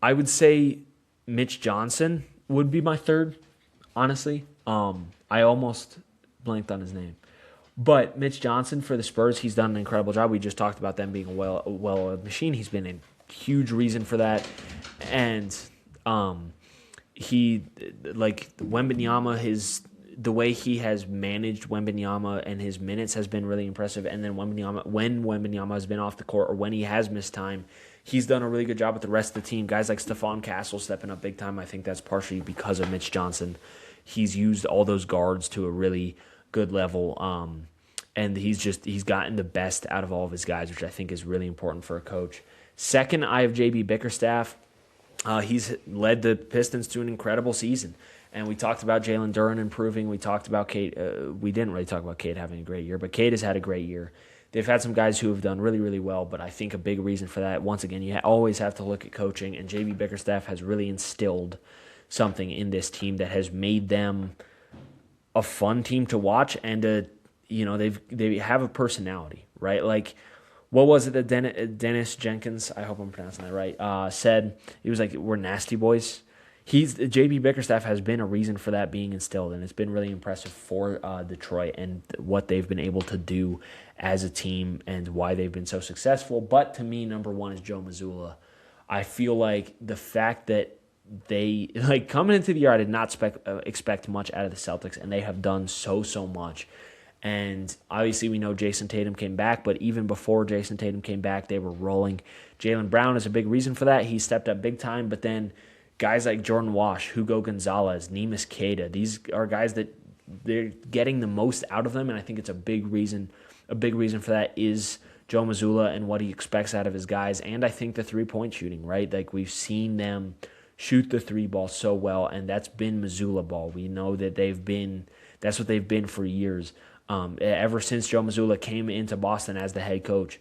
would say Mitch Johnson would be my third, honestly. I almost blanked on his name. But Mitch Johnson for the Spurs, he's done an incredible job. We just talked about them being a well-oiled machine. He's been a huge reason for that. And he, like Wembanyama, the way he has managed Wembanyama and his minutes has been really impressive. And then when Wembanyama has been off the court or when he has missed time, he's done a really good job with the rest of the team. Guys like Stephon Castle stepping up big time. I think that's partially because of Mitch Johnson. He's used all those guards to a really good level, and he's gotten the best out of all of his guys, which I think is really important for a coach. Second, I have J.B. Bickerstaff. He's led the Pistons to an incredible season. And we talked about Jalen Duren improving. We talked about Cade. We didn't really talk about Cade having a great year, but Cade has had a great year. They've had some guys who have done really, really well, but I think a big reason for that, once again, you always have to look at coaching, and J.B. Bickerstaff has really instilled something in this team that has made them a fun team to watch, and they have a personality, right? Like, what was it that Dennis Jenkins, I hope I'm pronouncing that right, said? He was like, we're nasty boys. J.B. Bickerstaff has been a reason for that being instilled, and it's been really impressive for Detroit and what they've been able to do as a team and why they've been so successful. But to me, number one is Joe Mazzulla. I feel like the fact that they, like, coming into the year, I did not expect much out of the Celtics, and they have done so much. And obviously we know Jason Tatum came back, but even before Jason Tatum came back, they were rolling. Jaylen Brown is a big reason for that. He stepped up big time, but then guys like Jordan Wash, Hugo Gonzalez, Neemias Queta, these are guys that they're getting the most out of them, and I think it's a big reason. A big reason for that is Joe Mazzulla and what he expects out of his guys, and I think the three-point shooting, right? Like, we've seen them shoot the three ball so well, and that's been Mazzulla ball. We know that that's what they've been for years. Ever since Joe Mazzulla came into Boston as the head coach,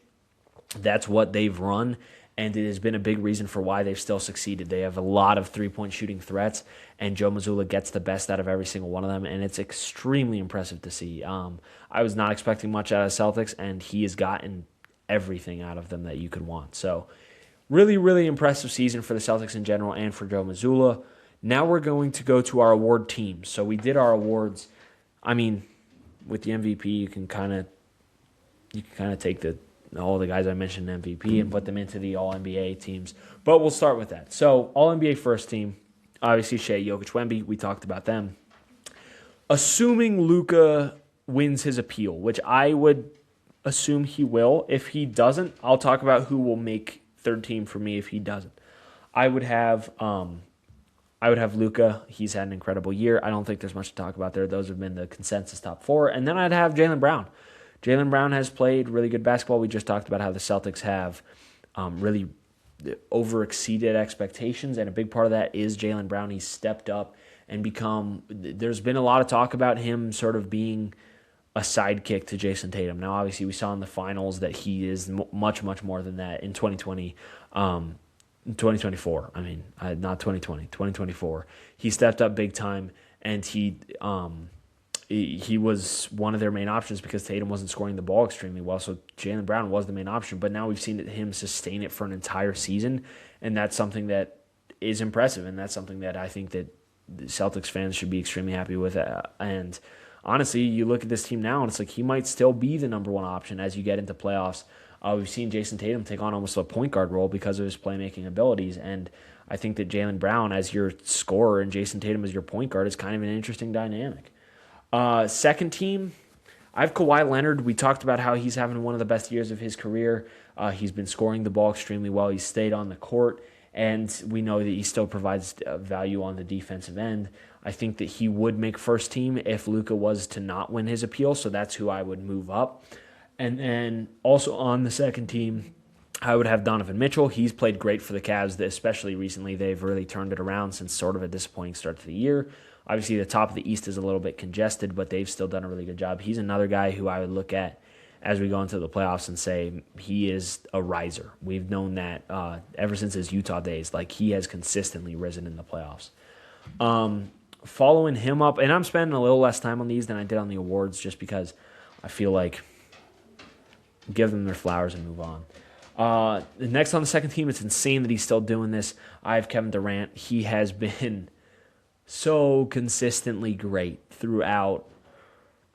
that's what they've run, and it has been a big reason for why they've still succeeded. They have a lot of three-point shooting threats, and Joe Mazzulla gets the best out of every single one of them, and it's extremely impressive to see. I was not expecting much out of the Celtics, and he has gotten everything out of them that you could want. So really, really impressive season for the Celtics in general and for Joe Mazzulla. Now we're going to go to our award teams. So we did our awards. I mean, with the MVP, you can kind of take all the guys I mentioned in MVP and put them into the All-NBA teams. But we'll start with that. So All-NBA first team, obviously Shea, Jokic, Wemby. We talked about them. Assuming Luka wins his appeal, which I would assume he will. If he doesn't, I'll talk about who will make third team for me if he doesn't. I would have Luka. He's had an incredible year. I don't think there's much to talk about there. Those have been the consensus top four. And then I'd have Jaylen Brown. Jaylen Brown has played really good basketball. We just talked about how the Celtics have really over-exceeded expectations, and a big part of that is Jaylen Brown. He's stepped up and there's been a lot of talk about him sort of being a sidekick to Jason Tatum. Now, obviously, we saw in the finals that he is much more than that in 2020. 2024. I mean, not 2020, 2024. He stepped up big time, and he was one of their main options because Tatum wasn't scoring the ball extremely well, so Jaylen Brown was the main option. But now we've seen him sustain it for an entire season, and that's something that is impressive, and that's something that I think that the Celtics fans should be extremely happy with. And honestly, you look at this team now, and it's like he might still be the number one option as you get into playoffs. We've seen Jason Tatum take on almost a point guard role because of his playmaking abilities, and I think that Jaylen Brown as your scorer and Jason Tatum as your point guard is kind of an interesting dynamic. Second team, I have Kawhi Leonard. We talked about how he's having one of the best years of his career. He's been scoring the ball extremely well. He's stayed on the court, and we know that he still provides value on the defensive end. I think that he would make first team if Luka was to not win his appeal, so that's who I would move up. And then also on the second team, I would have Donovan Mitchell. He's played great for the Cavs, especially recently. They've really turned it around since sort of a disappointing start to the year. Obviously, the top of the East is a little bit congested, but they've still done a really good job. He's another guy who I would look at as we go into the playoffs and say he is a riser. We've known that ever since his Utah days. Like, he has consistently risen in the playoffs. Following him up, and I'm spending a little less time on these than I did on the awards just because I feel like give them their flowers and move on. Next on the second team, it's insane that he's still doing this. I have Kevin Durant. He has been so consistently great throughout.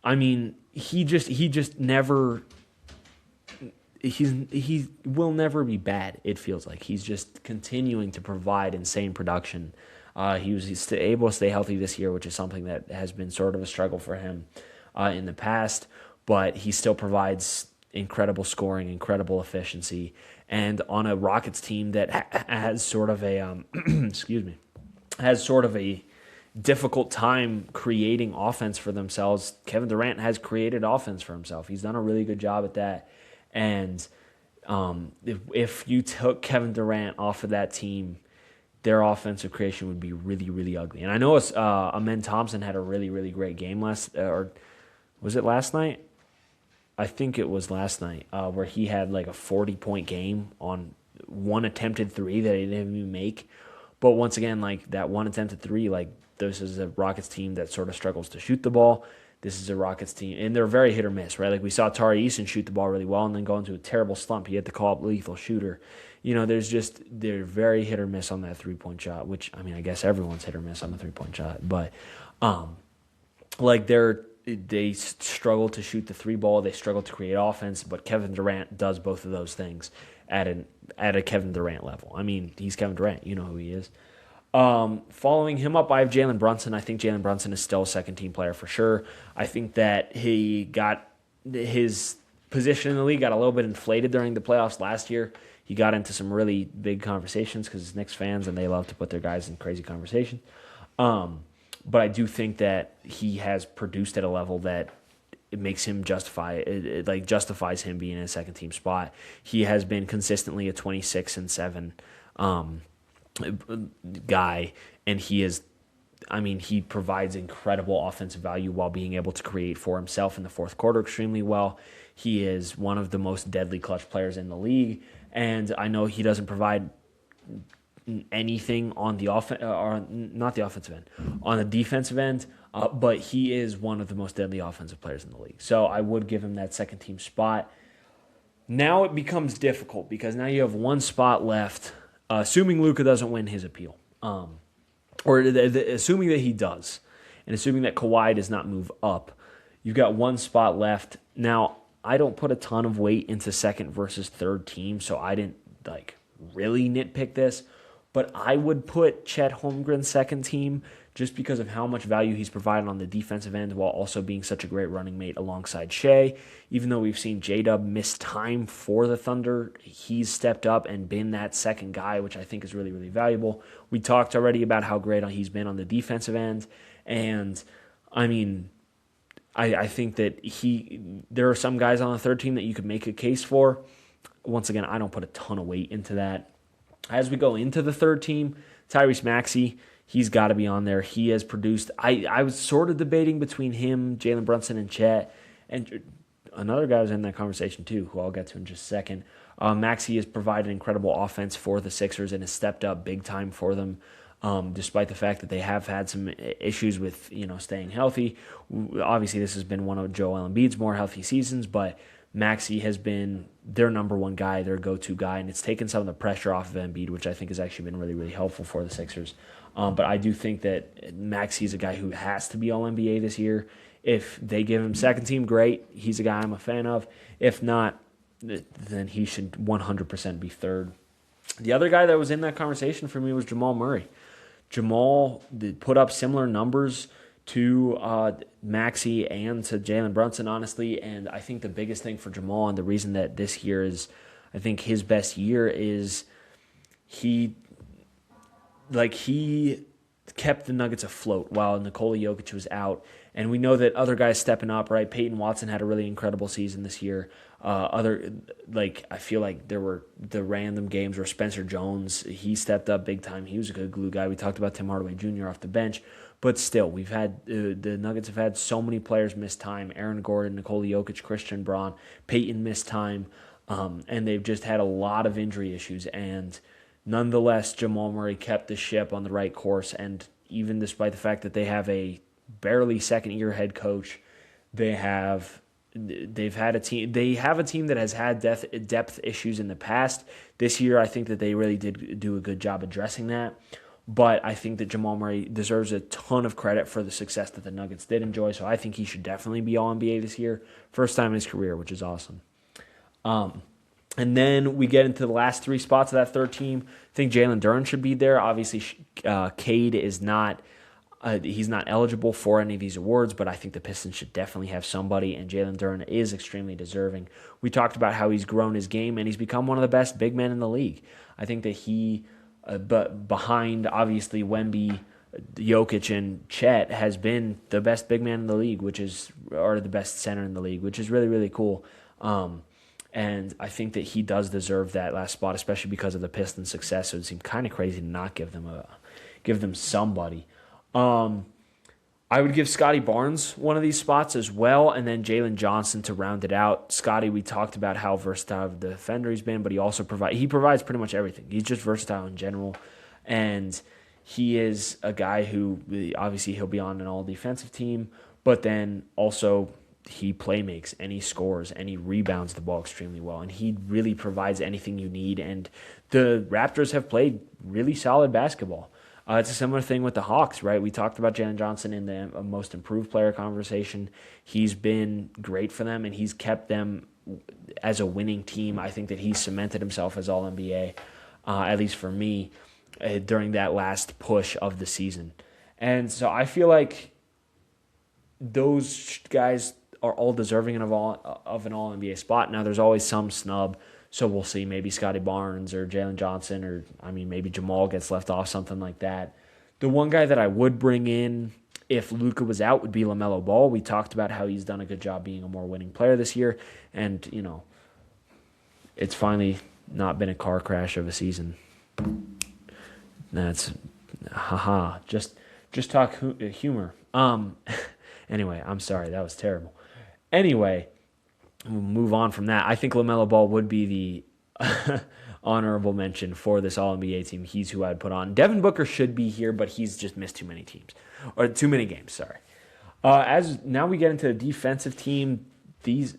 I mean, he will never be bad, it feels like. He's just continuing to provide insane production. He's able to stay healthy this year, which is something that has been sort of a struggle for him in the past, but he still provides incredible scoring, incredible efficiency, and on a Rockets team that has sort of a difficult time creating offense for themselves. Kevin Durant has created offense for himself. He's done a really good job at that. And if you took Kevin Durant off of that team, their offensive creation would be really, really ugly. And I know Amen Thompson had a really, really great game or was it last night? I think it was last night, where he had like a 40-point game on one attempted three that he didn't even make. But once again, like that one attempted three, like this is a Rockets team that sort of struggles to shoot the ball. This is a Rockets team, and they're very hit or miss, right? Like we saw Tari Eason shoot the ball really well and then go into a terrible slump. He had to call up lethal shooter. You know, they're very hit or miss on that three-point shot, which, I mean, I guess everyone's hit or miss on the three-point shot. But, they struggle to shoot the three ball. They struggle to create offense, but Kevin Durant does both of those things at a Kevin Durant level. I mean, he's Kevin Durant. You know who he is. Following him up, I have Jalen Brunson. I think Jalen Brunson is still a second-team player for sure. I think that he got his position in the league got a little bit inflated during the playoffs last year. He got into some really big conversations because he's Knicks fans and they love to put their guys in crazy conversation. But I do think that he has produced at a level that it makes him justifies him being in a second-team spot. He has been consistently a 26-7 guy, and he provides incredible offensive value while being able to create for himself in the fourth quarter extremely well. He is one of the most deadly clutch players in the league, and I know he doesn't provide anything on the not the offensive end, on the defensive end, but he is one of the most deadly offensive players in the league. So I would give him that second team spot. Now it becomes difficult because now you have one spot left, assuming Luka doesn't win his appeal, or assuming that he does, and assuming that Kawhi does not move up. You've got one spot left. Now, I don't put a ton of weight into second versus third team, so I didn't really nitpick this. But I would put Chet Holmgren second team just because of how much value he's provided on the defensive end while also being such a great running mate alongside Shea. Even though we've seen J-Dub miss time for the Thunder, he's stepped up and been that second guy, which I think is really, really valuable. We talked already about how great he's been on the defensive end. And, I mean, I think that there are some guys on the third team that you could make a case for. Once again, I don't put a ton of weight into that. As we go into the third team, Tyrese Maxey, he's got to be on there. He has produced. I was sort of debating between him, Jalen Brunson, and Chet. And another guy was in that conversation too, who I'll get to in just a second. Maxey has provided incredible offense for the Sixers and has stepped up big time for them, despite the fact that they have had some issues with staying healthy. Obviously, this has been one of Joel Embiid's more healthy seasons, but Maxey has been their number one guy, their go-to guy, and it's taken some of the pressure off of Embiid, which I think has actually been really, really helpful for the Sixers. But I do think that Maxey is a guy who has to be All-NBA this year. If they give him second team, great. He's a guy I'm a fan of. If not, then he should 100% be third. The other guy that was in that conversation for me was Jamal Murray. Jamal put up similar numbers to Maxey and to Jalen Brunson, honestly. And I think the biggest thing for Jamal, and the reason that this year is, I think, his best year, is he kept the Nuggets afloat while Nikola Jokic was out. And we know that other guys stepping up, right? Peyton Watson had a really incredible season this year. I feel like there were the random games where Spencer Jones, he stepped up big time. He was a good glue guy. We talked about Tim Hardaway Jr. off the bench. But still, we've had the Nuggets have had so many players miss time. Aaron Gordon, Nikola Jokic, Christian Braun, Peyton missed time. And they've just had a lot of injury issues. And nonetheless, Jamal Murray kept the ship on the right course. And even despite the fact that they have a barely second-year head coach, they have a team that has had depth issues in the past. This year, I think that they really did do a good job addressing that. But I think that Jamal Murray deserves a ton of credit for the success that the Nuggets did enjoy. So I think he should definitely be All-NBA this year. First time in his career, which is awesome. And then we get into the last three spots of that third team. I think Jalen Duren should be there. Obviously, Cade is not he's not eligible for any of these awards, but I think the Pistons should definitely have somebody, and Jalen Duren is extremely deserving. We talked about how he's grown his game, and he's become one of the best big men in the league. I think that but behind, obviously, Wemby, Jokic, and Chet, has been the best big man in the league, or the best center in the league, which is really, really cool. And I think that he does deserve that last spot, especially because of the Pistons' success. So it seemed kind of crazy to not give them somebody. I would give Scotty Barnes one of these spots as well, and then Jalen Johnson to round it out. Scotty, we talked about how versatile of a defender he's been, but he also provides pretty much everything. He's just versatile in general, and he is a guy who obviously he'll be on an all-defensive team, but then also he playmakes and he scores and he rebounds the ball extremely well, and he really provides anything you need. And the Raptors have played really solid basketball. It's a similar thing with the Hawks, right? We talked about Jalen Johnson in the most improved player conversation. He's been great for them, and he's kept them as a winning team. I think that he cemented himself as All-NBA, at least for me, during that last push of the season. And so I feel like those guys are all deserving of an All-NBA spot. Now, there's always some snub. So we'll see, maybe Scotty Barnes or Jalen Johnson, or maybe Jamal gets left off, something like that. The one guy that I would bring in if Luka was out would be LaMelo Ball. We talked about how he's done a good job being a more winning player this year, and it's finally not been a car crash of a season. That's just talk humor. Anyway, I'm sorry, that was terrible. Anyway, we'll move on from that. I think LaMelo Ball would be the honorable mention for this All-NBA team. He's who I'd put on. Devin Booker should be here, but he's just missed too many games. Sorry. As now we get into the defensive team, the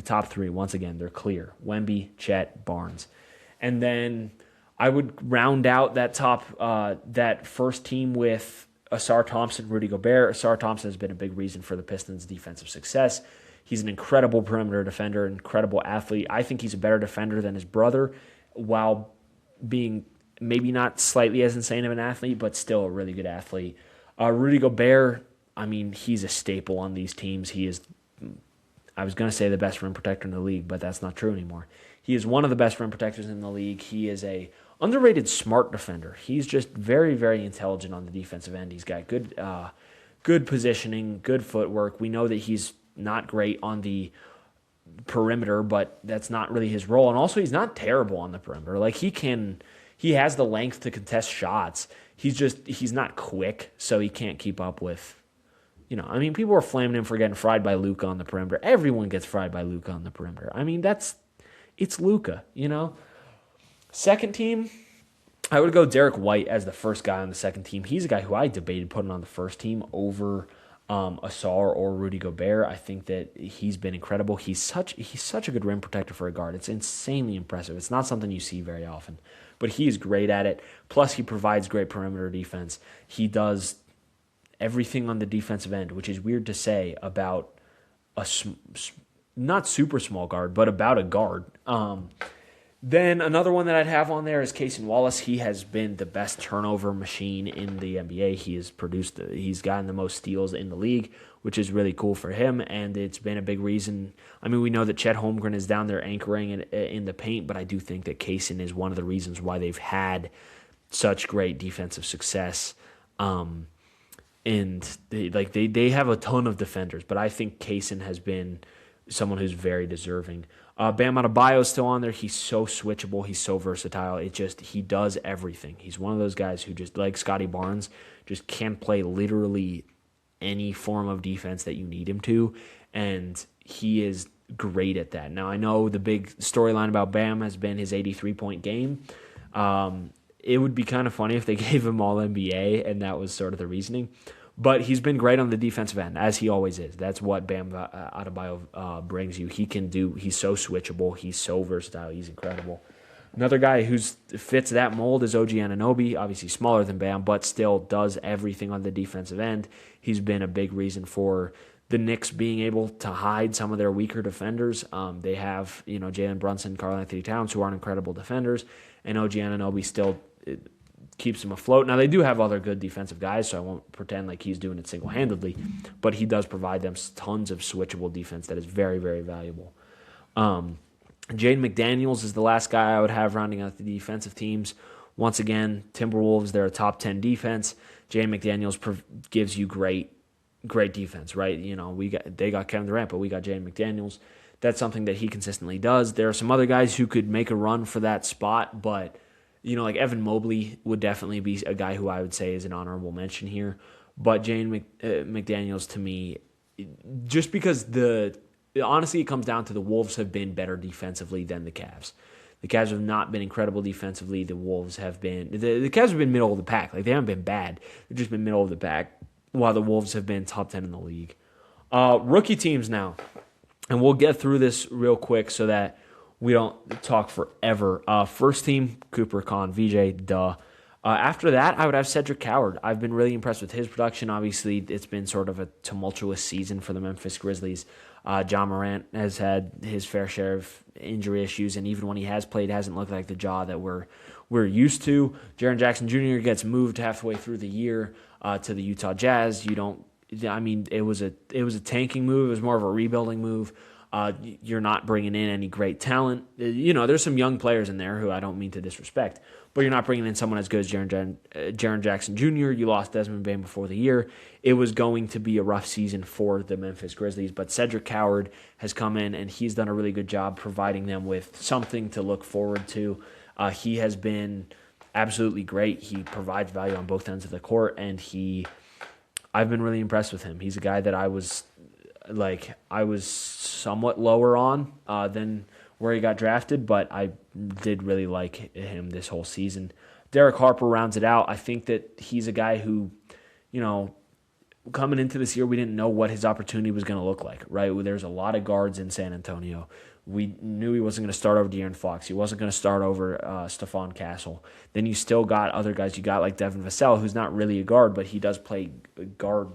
top three, once again, they're clear. Wemby, Chet, Barnes. And then I would round out that first team with Asar Thompson, Rudy Gobert. Asar Thompson has been a big reason for the Pistons' defensive success. He's an incredible perimeter defender, incredible athlete. I think he's a better defender than his brother, while being maybe not slightly as insane of an athlete, but still a really good athlete. Rudy Gobert, he's a staple on these teams. He is, I was going to say the best rim protector in the league, but that's not true anymore. He is one of the best rim protectors in the league. He is a underrated smart defender. He's just very, very intelligent on the defensive end. He's got good positioning, good footwork. We know that he's not great on the perimeter, but that's not really his role. And also, he's not terrible on the perimeter. Like, he has the length to contest shots. He's not quick, so he can't keep up with, people are flaming him for getting fried by Luka on the perimeter. Everyone gets fried by Luka on the perimeter. It's Luka, Second team, I would go Derek White as the first guy on the second team. He's a guy who I debated putting on the first team over Asar or Rudy Gobert. I think that he's been incredible. He's such a good rim protector for a guard. It's insanely impressive. It's not something you see very often, but he is great at it. Plus, he provides great perimeter defense. He does everything on the defensive end, which is weird to say about a not super small guard, but about a guard. Then another one that I'd have on there is Cason Wallace. He has been the best turnover machine in the NBA. He's gotten the most steals in the league, which is really cool for him, and it's been a big reason. I mean, we know that Chet Holmgren is down there anchoring in the paint, but I do think that Cason is one of the reasons why they've had such great defensive success. And they have a ton of defenders, but I think Cason has been someone who's very deserving. Bam Adebayo is still on there. He's so switchable. He's so versatile. He does everything. He's one of those guys who just, like Scotty Barnes, just can play literally any form of defense that you need him to, and he is great at that. Now, I know the big storyline about Bam has been his 83-point game. It would be kind of funny if they gave him all NBA, and that was sort of the reasoning. But he's been great on the defensive end, as he always is. That's what Bam Adebayo brings you. He's so switchable. He's so versatile. He's incredible. Another guy who fits that mold is OG Anunoby, obviously smaller than Bam, but still does everything on the defensive end. He's been a big reason for the Knicks being able to hide some of their weaker defenders. They have Jalen Brunson, Karl Anthony Towns, who aren't incredible defenders, and OG Anunoby still keeps them afloat. Now, they do have other good defensive guys, so I won't pretend like he's doing it single-handedly, but he does provide them tons of switchable defense that is very, very valuable. Jaden McDaniels is the last guy I would have rounding out the defensive teams. Once again, Timberwolves, they're a top 10 defense. Jaden McDaniels gives you great defense, right? They got Kevin Durant, but we got Jaden McDaniels. That's something that he consistently does. There are some other guys who could make a run for that spot, but like Evan Mobley would definitely be a guy who I would say is an honorable mention here. But Jaden McDaniels, to me, just because honestly, it comes down to the Wolves have been better defensively than the Cavs. The Cavs have not been incredible defensively. The Wolves have been the Cavs have been middle of the pack. Like, they haven't been bad. They've just been middle of the pack, while the Wolves have been top 10 in the league. Rookie teams now, and we'll get through this real quick so that we don't talk forever. First team, Cooper Con, VJ, duh. After that, I would have Cedric Coward. I've been really impressed with his production. Obviously, it's been sort of a tumultuous season for the Memphis Grizzlies. John Morant has had his fair share of injury issues, and even when he has played, it hasn't looked like the Ja that we're used to. Jaren Jackson Jr. gets moved halfway through the year to the Utah Jazz. It was a tanking move. It was more of a rebuilding move. You're not bringing in any great talent. There's some young players in there who I don't mean to disrespect, but you're not bringing in someone as good as Jaren Jackson Jr. You lost Desmond Bane before the year. It was going to be a rough season for the Memphis Grizzlies, but Cedric Coward has come in, and he's done a really good job providing them with something to look forward to. He has been absolutely great. He provides value on both ends of the court, and I've been really impressed with him. He's a guy that I was somewhat lower on than where he got drafted, but I did really like him this whole season. Derek Harper rounds it out. I think that he's a guy who, coming into this year, we didn't know what his opportunity was going to look like, right? There's a lot of guards in San Antonio. We knew he wasn't going to start over De'Aaron Fox. He wasn't going to start over Stephon Castle. Then you still got other guys. You got like Devin Vassell, who's not really a guard, but he does play guard.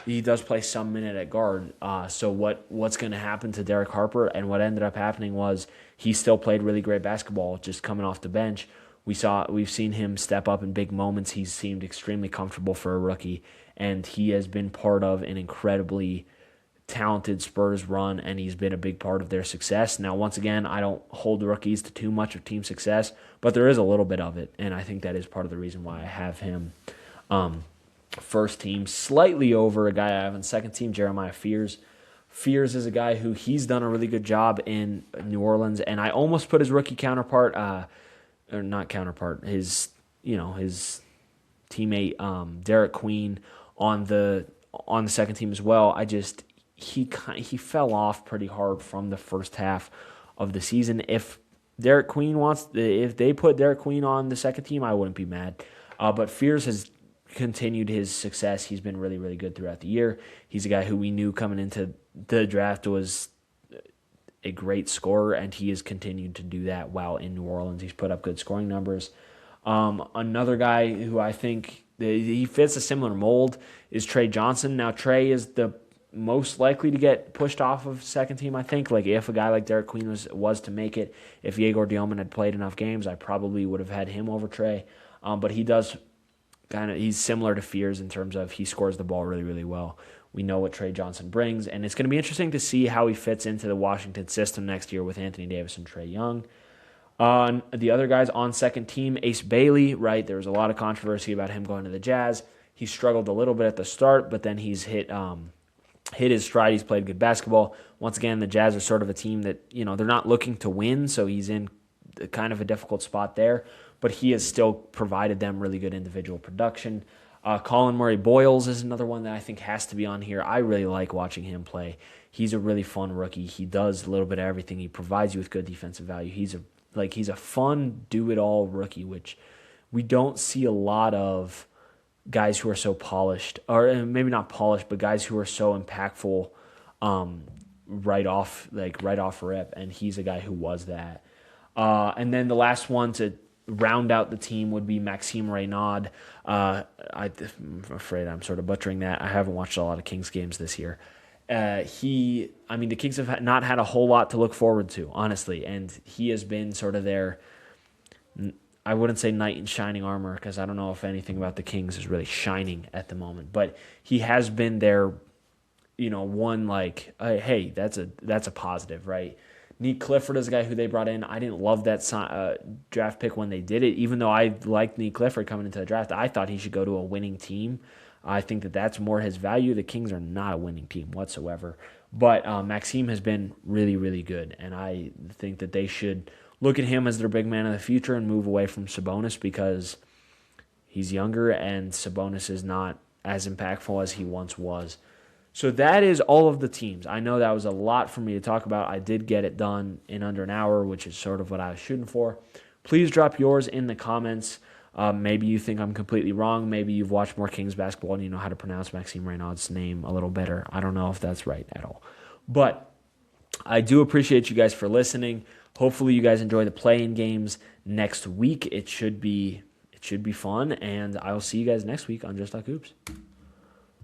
He does play some minute at guard. So what's going to happen to Derek Harper? And what ended up happening was he still played really great basketball, just coming off the bench. We've seen him step up in big moments. He's seemed extremely comfortable for a rookie, and he has been part of an incredibly talented Spurs run, and he's been a big part of their success. Now, once again, I don't hold rookies to too much of team success, but there is a little bit of it, and I think that is part of the reason why I have him first team, slightly over a guy I have on second team, Jeremiah Fears. Fears is a guy who he's done a really good job in New Orleans, and I almost put his rookie counterpart, or not counterpart, his teammate Derek Queen on the second team as well. He fell off pretty hard from the first half of the season. If they put Derek Queen on the second team, I wouldn't be mad. But Fears has continued his success. He's been really, really good throughout the year. He's a guy who we knew coming into the draft was a great scorer, and he has continued to do that while in New Orleans. He's put up good scoring numbers. Another guy who I think he fits a similar mold is Trey Johnson. Now, Trey is the most likely to get pushed off of second team, I think. Like, if a guy like Derek Queen was to make it, if Yegor Dielman had played enough games, I probably would have had him over Trey. But he does he's similar to Fears in terms of he scores the ball really, really well. We know what Trey Johnson brings, and it's going to be interesting to see how he fits into the Washington system next year with Anthony Davis and Trae Young. The other guys on second team, Ace Bailey, right? There was a lot of controversy about him going to the Jazz. He struggled a little bit at the start, but then he's hit his stride. He's played good basketball. Once again, the Jazz are sort of a team that, they're not looking to win, so he's in kind of a difficult spot there, but he has still provided them really good individual production. Colin Murray-Boyles is another one that I think has to be on here. I really like watching him play. He's a really fun rookie. He does a little bit of everything. He provides you with good defensive value. He's a fun do-it-all rookie, which we don't see a lot of guys who are so polished, or maybe not polished, but guys who are so impactful right off rip, and he's a guy who was that. And then the last one to round out the team would be Maxime Reynaud. I'm afraid I'm sort of butchering that. I haven't watched a lot of Kings games this year. The Kings have not had a whole lot to look forward to, honestly, and he has been sort of their, I wouldn't say knight in shining armor, because I don't know if anything about the Kings is really shining at the moment, but he has been their, one like, hey, that's a positive, right? Nick Clifford is a guy who they brought in. I didn't love that draft pick when they did it. Even though I liked Nick Clifford coming into the draft, I thought he should go to a winning team. I think that that's more his value. The Kings are not a winning team whatsoever. But Maxime has been really, really good, and I think that they should look at him as their big man of the future and move away from Sabonis, because he's younger and Sabonis is not as impactful as he once was. So that is all of the teams. I know that was a lot for me to talk about. I did get it done in under an hour, which is sort of what I was shooting for. Please drop yours in the comments. Maybe you think I'm completely wrong. Maybe you've watched more Kings basketball and you know how to pronounce Maxime Reynaud's name a little better. I don't know if that's right at all. But I do appreciate you guys for listening. Hopefully you guys enjoy the play-in games next week. It should be fun, and I will see you guys next week on Just Talk Hoops.